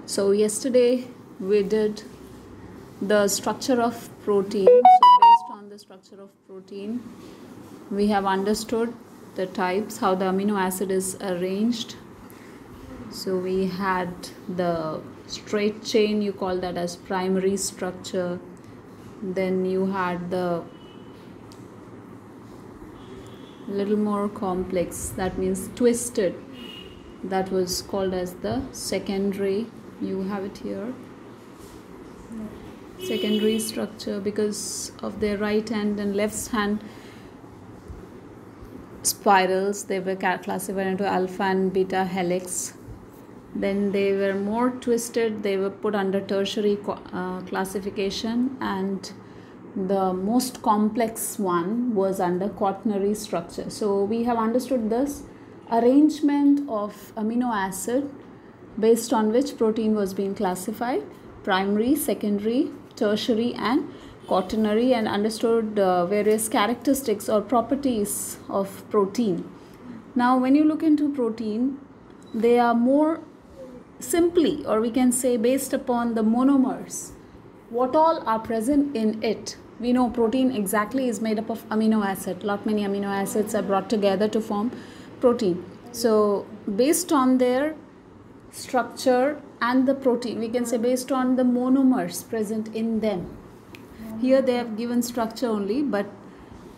So yesterday we did the structure of protein. So based on the structure of protein, we have understood the types, how the amino acid is arranged. So we had the straight chain, you call that as primary structure. Then you had the little more complex, that means twisted, that was called as the secondary. You have it here, secondary structure, because of their right hand and left hand spirals. They were classified into alpha and beta helix. Then they were more twisted, they were put under tertiary classification, and the most complex one was under quaternary structure. So we have understood this arrangement of amino acid based on which protein was being classified: primary, secondary, tertiary and quaternary, and understood various characteristics or properties of protein. Now when you look into protein, they are more simply, or we can say based upon the monomers, what all are present in it. We know protein exactly is made up of amino acid. Lot many amino acids are brought together to form protein. So based on their structure and the protein, we can say based on the monomers present in them. Here they have given structure only, but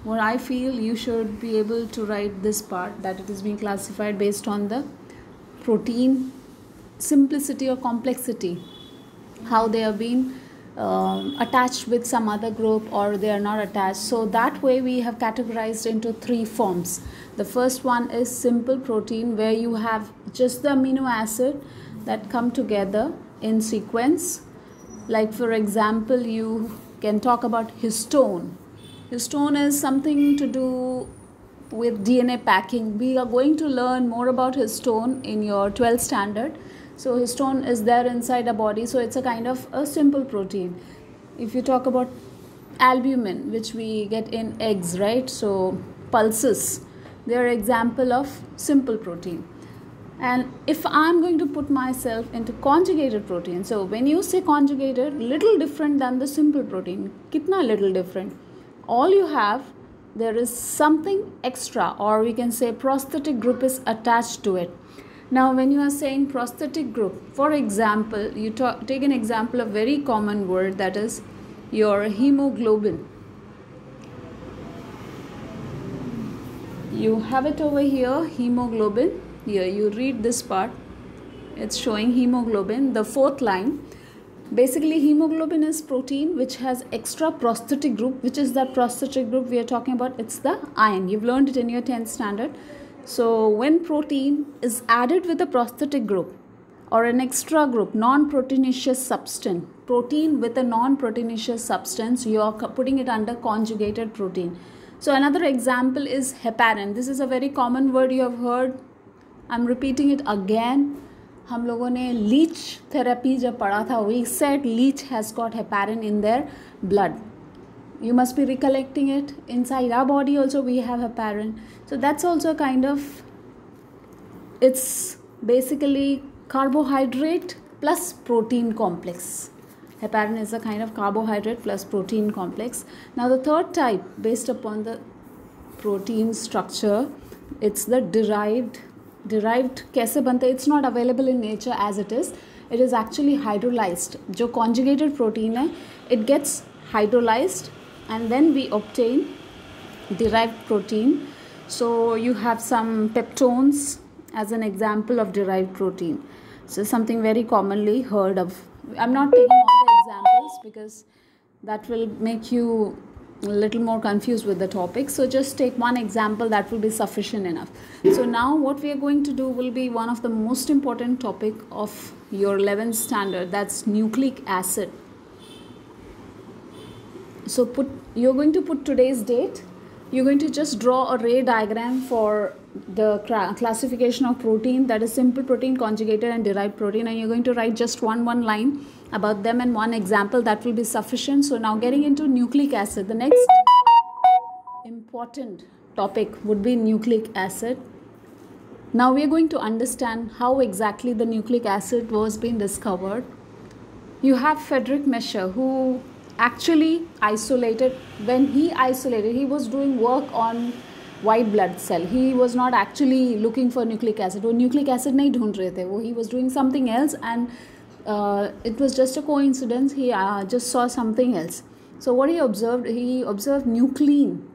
what I feel, you should be able to write this part, that it is being classified based on the protein simplicity or complexity, how they have been attached with some other group or they are not attached. So that way we have categorized into three forms. The first one is simple protein, where you have just the amino acid that come together in sequence. Like for example, you can talk about histone. Histone is something to do with DNA packing. We are going to learn more about histone in your 12th standard. So histone is there inside a body, so it's a kind of a simple protein. If you talk about albumin, which we get in eggs, right? So pulses, they are example of simple protein. And if I'm going to put myself into conjugated protein, so when you say conjugated, little different than the simple protein. Kitna little different? All you have, there is something extra, or we can say prosthetic group is attached to it. Now when you are saying prosthetic group, for example, you take an example of very common word, that is your hemoglobin. You have it over here, hemoglobin. Here you read this part, it's showing hemoglobin, the fourth line. Basically hemoglobin is protein which has extra prosthetic group. Which is that prosthetic group we are talking about? It's the iron. You've learned it in your 10th standard. So when protein is added with a prosthetic group or an extra group, non-proteinaceous substance, protein with a non-proteinaceous substance, you are putting it under conjugated protein. So another example is heparin. This is a very common word you have heard. I'm repeating it again. हम लोगों ने leech therapy जब पढ़ा था, we said leech has got heparin in their blood. You must be recollecting it. Inside our body also we have heparin. So that's also kind of, it's basically carbohydrate plus protein complex. Heparin is a kind of carbohydrate plus protein complex. Now the third type, based upon the protein structure, it's the derived कैसे बनते? It's not available in nature as it is. It is actually hydrolyzed. जो conjugated protein है, it gets hydrolyzed and then we obtain derived protein. So you have some peptones as an example of derived protein. So something very commonly heard of. I'm not taking all the examples because that will make you a little more confused with the topic. So just take one example, that will be sufficient enough. So now what we are going to do will be one of the most important topic of your 11th standard, that's nucleic acid. So you're going to put today's date. You're going to just draw a ray diagram for the classification of protein, that is simple protein, conjugated and derived protein, and you're going to write just one line about them and one example. That will be sufficient. So now getting into nucleic acid, the next important topic would be nucleic acid. Now we are going to understand how exactly the nucleic acid was being discovered. You have Friedrich Miescher, who actually isolated, he was doing work on white blood cell. He was not actually looking for nucleic acid. वो nucleic acid नहीं ढूंढ रहे थे, वो he was doing something else, and it was just a coincidence. He just saw something else. So what he observed nuclein.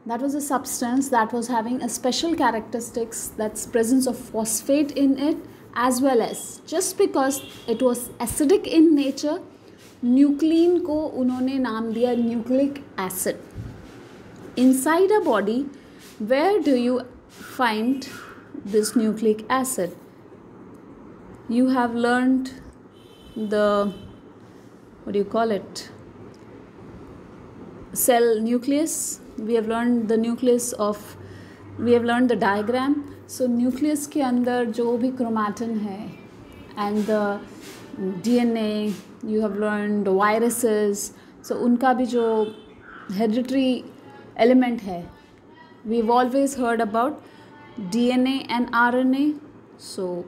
That was a substance that was having a special characteristics, that's presence of phosphate in it, as well as just because it was acidic in nature, nuclein को उन्होंने नाम दिया nucleic acid. Inside a body, where do you find this nucleic acid? You have learned the, what do you call it, cell nucleus. We have learned the nucleus of, we have learned the diagram. So nucleus के अंदर जो भी chromatin है, and the DNA, you have learned the viruses. So उनका भी जो hereditary element है, we've always heard about DNA and RNA. So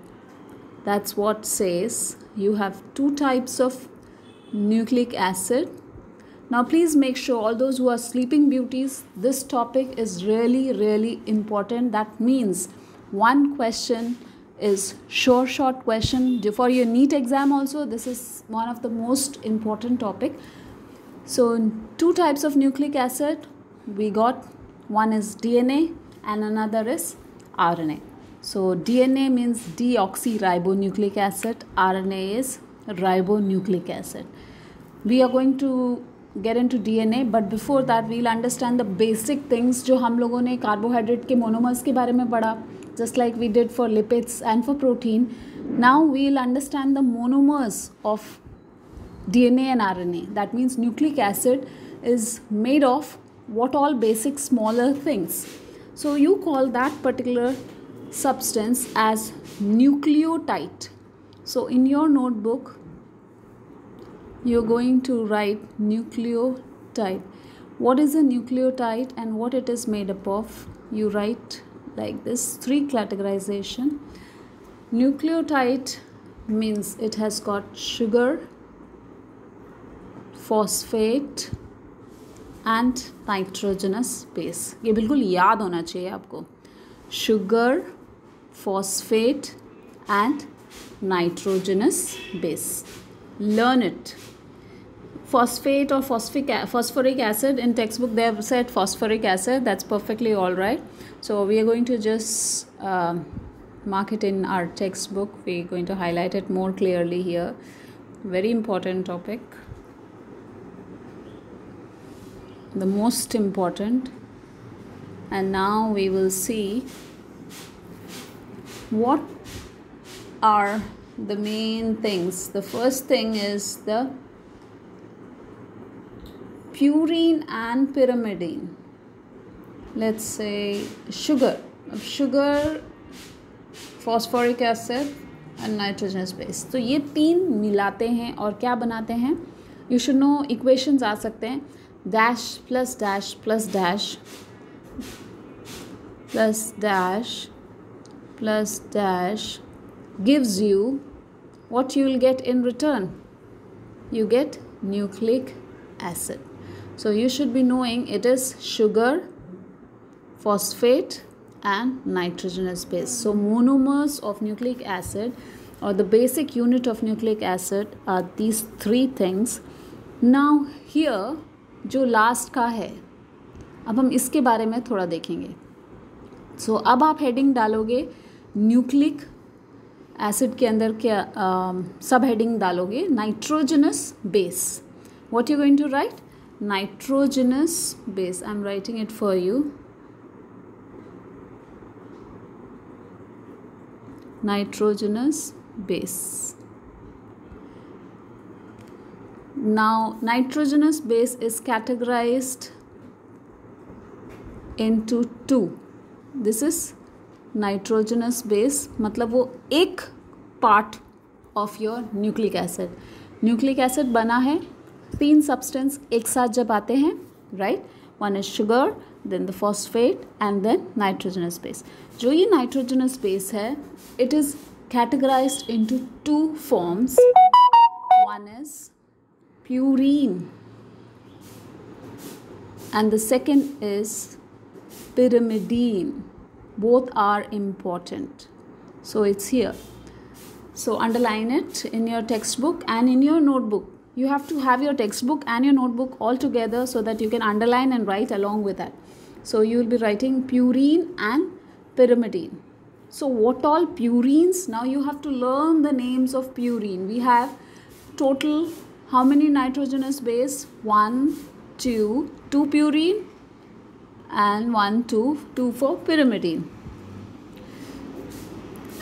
that's what says you have two types of nucleic acid. Now please make sure, all those who are sleeping beauties, this topic is really important. That means one question is short question for your NEET exam also. This is one of the most important topic. So two types of nucleic acid we got. One is DNA and another is RNA. So DNA means deoxyribonucleic acid, RNA is ribonucleic acid. We are going to get into DNA, but before that we'll understand the basic things जो हम लोगों ने carbohydrate के monomers के बारे में पढ़ा, just like we did for lipids and for protein. Now we'll understand the monomers of DNA and RNA. That means nucleic acid is made of what all basic smaller things. So you call that particular substance as nucleotide. So in your notebook you're going to write nucleotide. What is a nucleotide and what it is made up of? You write like this, three categorization. Nucleotide means it has got sugar, phosphate and nitrogenous base. ये बिल्कुल याद होना चाहिए आपको. Sugar, phosphate and nitrogenous base. Learn it. Phosphate or phosphoric acid, in textbook they have said phosphoric acid. That's perfectly all right. So we are going to just mark it in our textbook. We are going to highlight it more clearly here. Very important topic, the most important. And now we will see what are the main things. The first thing is the purine and pyrimidine. Let's say sugar, phosphoric acid and nitrogenous base. तो ये तीन मिलाते हैं और क्या बनाते हैं? You should know equations आ सकते हैं. Dash plus dash plus dash plus dash plus dash gives you what you will get in return. You get nucleic acid. So you should be knowing it is sugar, phosphate and nitrogenous base. So monomers of nucleic acid or the basic unit of nucleic acid are these three things. Now here जो last का है, अब हम इसके बारे में थोड़ा देखेंगे. सो अब आप हेडिंग डालोगे न्यूक्लिक एसिड के अंदर क्या सब हेडिंग डालोगे nitrogenous base. What you going to write? Nitrogenous base. I am writing it for you. Nitrogenous base. Now nitrogenous base is categorized into two. This is nitrogenous base, मतलब वो एक part of your nucleic acid. Nucleic acid बना है तीन substance एक साथ जब आते हैं, right? One is sugar, then the phosphate, and then nitrogenous base. जो ये nitrogenous base है, it is categorized into two forms. One is purine and the second is pyrimidine. Both are important, so it's here. So underline it in your textbook and in your notebook. You have to have your textbook and your notebook all together so that you can underline and write along with that. So you will be writing purine and pyrimidine. So what all purines? Now you have to learn the names of purine. We have total how many nitrogenous base? 1, 2, 2 purine and 1, 2 for pyrimidine.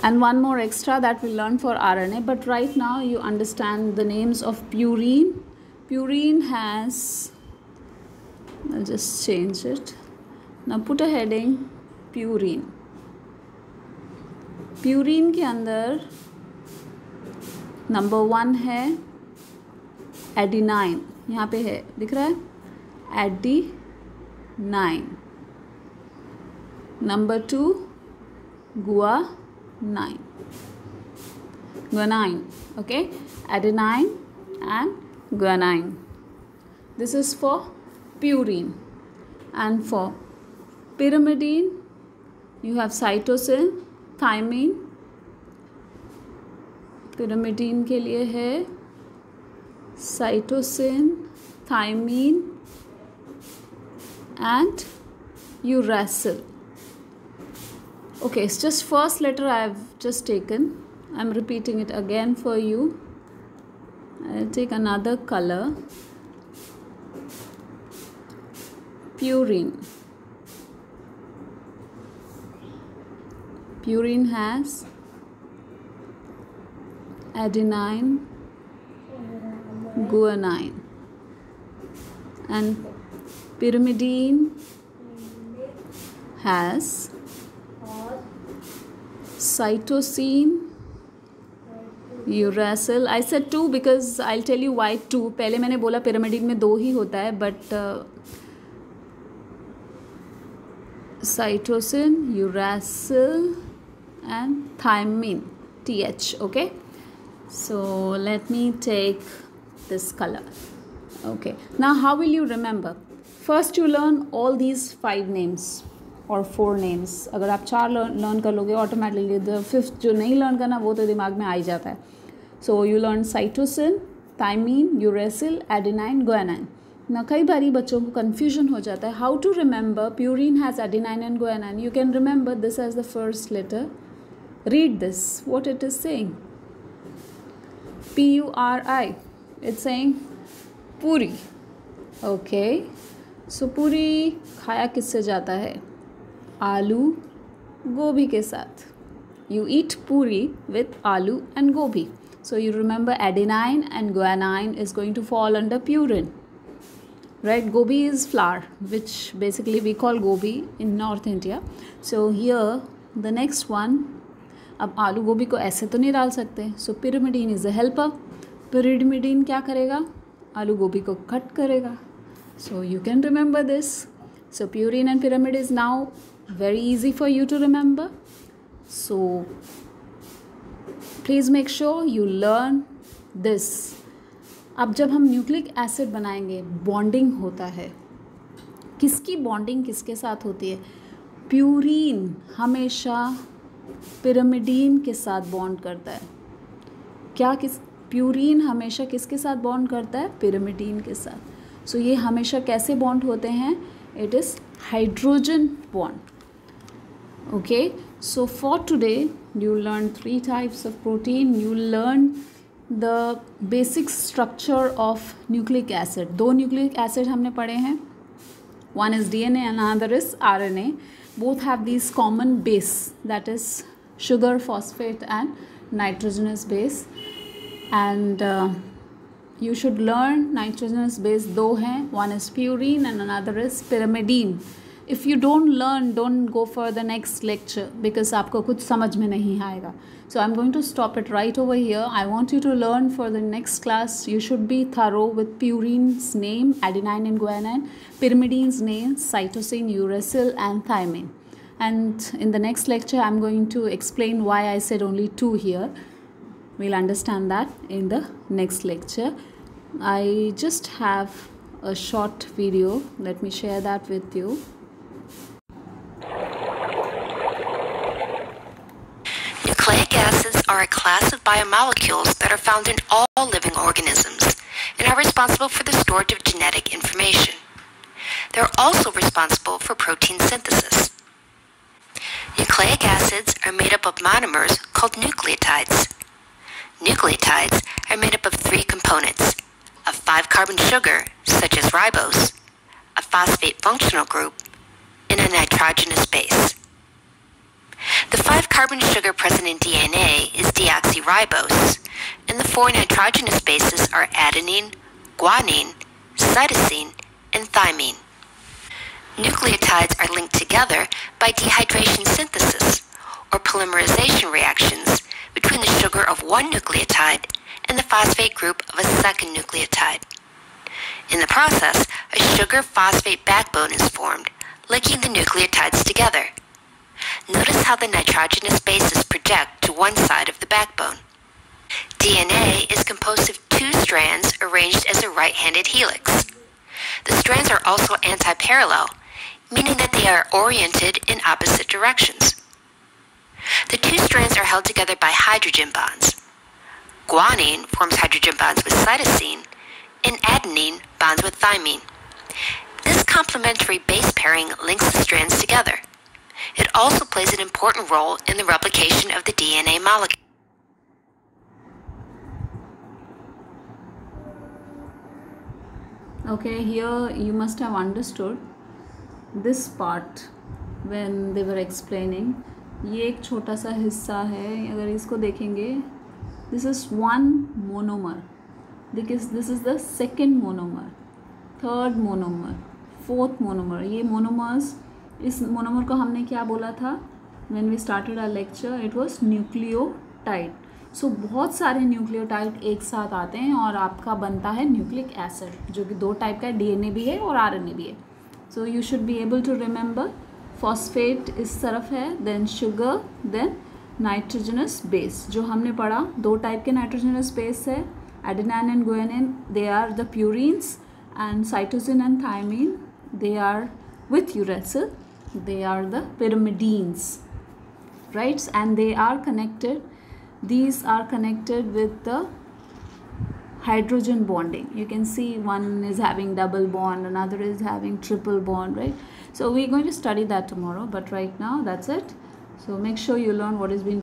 And one more extra that we learned for RNA, but right now you understand the names of purine. Purine has, I'll just change it. Now put a heading purine. Purine के अंदर number 1 है adenine, यहाँ पे है, दिख रहा है adenine. Number 2 guanine. Okay, adenine and guanine. This is for purine. And for pyrimidine you have cytosine, thymine. pyrimidine के लिए है cytosine, thymine and uracil. Okay, it's just first letter I have just taken. I'm repeating it again for you. I'll take another color. Purine. Purine has adenine, guanine, and pyrimidine has cytosine, uracil. I said 2 because I'll tell you why 2. पहले मैंने बोला pyrimidine में 2 ही होता है, but cytosine, uracil and thymine, TH. Okay, so let me take this color. Okay, now how will you remember? First you learn all these 5 names और 4 names. अगर आप 4 learn कर लोगे ऑटोमेटिकली, द 5th जो नहीं लर्न करना वो तो दिमाग में आ ही जाता है. So you learn cytosine, thymine, uracil, adenine, guanine. ना कई बारी बच्चों को कन्फ्यूजन हो जाता है how to remember purine has adenine and guanine. You can remember this as the first letter. Read this what it is saying. PURI. It's saying puri. Okay, so puri खाया किससे जाता है? आलू गोभी के साथ. You eat puri with aloo and gobi. So you remember adenine and guanine is going to fall under purine. Right? Gobi is flour, which basically we call gobi in North India. So here the next one, अब आलू गोभी को ऐसे तो नहीं डाल सकते. So pyrimidine is a helper. Pyrimidine क्या करेगा? आलू गोभी को कट करेगा. So you can remember this. So purine and pyrimid is now very easy for you to remember. So please make sure you learn this. अब जब हम nucleic acid बनाएंगे, बॉन्डिंग होता है. किसकी बॉन्डिंग किसके साथ होती है? प्यूरीन हमेशा पिरामिडीन के साथ बॉन्ड करता है. प्यूरीन हमेशा किसके साथ बॉन्ड करता है? पिरामिडीन के साथ. सो ये हमेशा कैसे बॉन्ड होते हैं? It is hydrogen bond. Okay, so for today you learned 3 types of protein. You learned the basic structure of nucleic acid. 2 nucleic acid हमने पढ़े हैं. One is DNA and another is RNA. Both have these common base, that is sugar, phosphate and nitrogenous base. And you should learn nitrogenous base 2 हैं. One is purine and another is pyrimidine. if you don't learn, don't go for the next lecture because आपको कुछ समझ में नहीं आएगा. So I'm going to stop it right over here. I want you to learn for the next class. You should be thorough with purine's name, adenine and guanine, pyrimidine's name, cytosine, uracil, and thymine. And in the next lecture, I'm going to explain why I said only 2 here. We'll understand that in the next lecture. I just have a short video. Let me share that with you. Nucleic acids are a class of biomolecules that are found in all living organisms and are responsible for the storage of genetic information. They're also responsible for protein synthesis. Nucleic acids are made up of monomers called nucleotides. Nucleotides are made up of 3 components: a 5-carbon sugar, such as ribose, a phosphate functional group, and a nitrogenous base. The 5-carbon sugar present in DNA is deoxyribose, and the 4 nitrogenous bases are adenine, guanine, cytosine, and thymine. Nucleotides are linked together by dehydration synthesis, or polymerization reactions, between the sugar of one nucleotide and the phosphate group of a second nucleotide. In the process, a sugar-phosphate backbone is formed, linking the nucleotides together. Notice how the nitrogenous bases project to one side of the backbone. DNA is composed of 2 strands arranged as a right-handed helix. The strands are also antiparallel, meaning that they are oriented in opposite directions. The 2 strands are held together by hydrogen bonds. Guanine forms hydrogen bonds with cytosine, and adenine bonds with thymine. This complementary base pairing links the strands together. It also plays an important role in the replication of the DNA molecule. Okay, here you must have understood this part when they were explaining. ये एक छोटा सा हिस्सा है, अगर इसको देखेंगे, this is one monomer, because this is the second monomer, third monomer, fourth monomer. ये monomers, इस monomer को हमने क्या बोला था when we started our lecture? It was nucleotide. So बहुत सारे न्यूक्लियोटाइड एक साथ आते हैं और आपका बनता है न्यूक्लिक एसिड, जो कि 2 टाइप का है, DNA भी है और RNA भी है. So you should be able to remember. Phosphate इस तरफ है, then sugar, then nitrogenous base. जो हमने पढ़ा 2 टाइप के नाइट्रोजनस बेस है, adenine and guanine. They are the purines, and cytosine and thymine, they are with uracil, they are the pyrimidines, right? And they are connected, these are connected with the hydrogen bonding. You can see one is having double bond, another is having triple bond, right? So we're going to study that tomorrow, but right now that's it. So make sure you learn what is being